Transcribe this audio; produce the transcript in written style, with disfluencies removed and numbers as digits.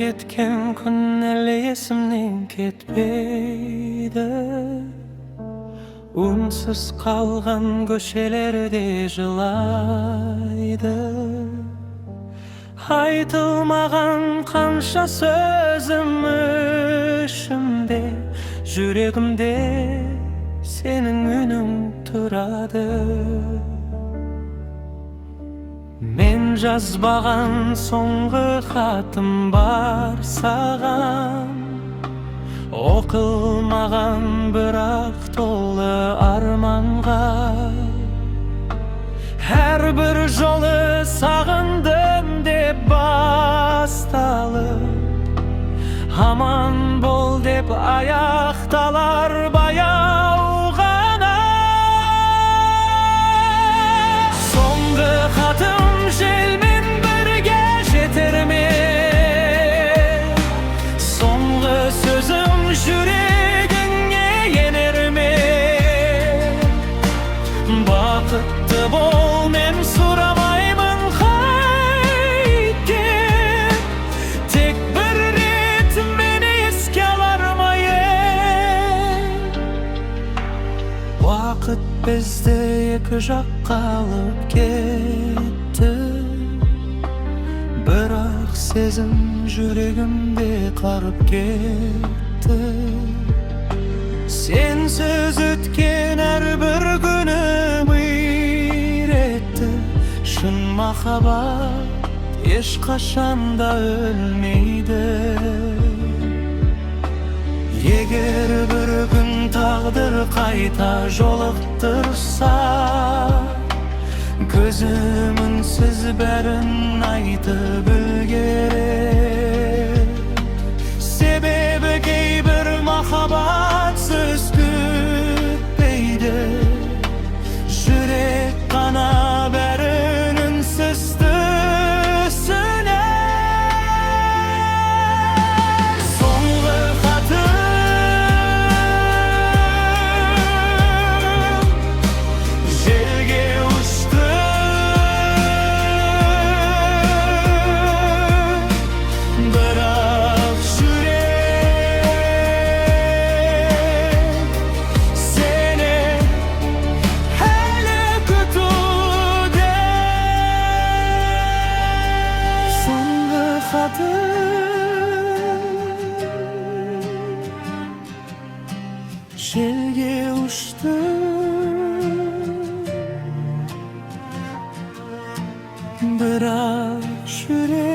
ketken kun ele esimden ketpeydi. Unsuz kalgan köşelerde жылайды. Айтылмаған қанша сөзім ішімде, жүрегімде сенің үнің тұрады. Мен жазбаған соңғы хатым бар саған, оқылмаған бірақ толы арманға. Әрбір жолы сағындым деп басталып, аман бол деп аяқталар баяу ғана. Соңғы хатым желмен бірге жетер ме? Соңғы сөзім жүрегіңе енер ме? Бақытты бол, мен сұрамаймын қайткен, тек бір рет мені еске алар ма ең? Уақыт бізді екі жаққа алып кетті, бірақ сезім жүрегімде қарып кетті. Сенсіз өткен әрбір күнім үйретті, шын махаббат ешқашанда өлмейді. Егер бір күн тағдыр қайта жолықтырса, көзім үнсіз бәрін айтып үлгерер. Себебі кейбір махаббат сөз күтпейді, жүрек қана бәрін үнсіз түсінер. Соңғы хатым желге ұшты, бірақ жүрек сені әлі күтуде. Соңғы хатым желге ұшты, бірақ жүрек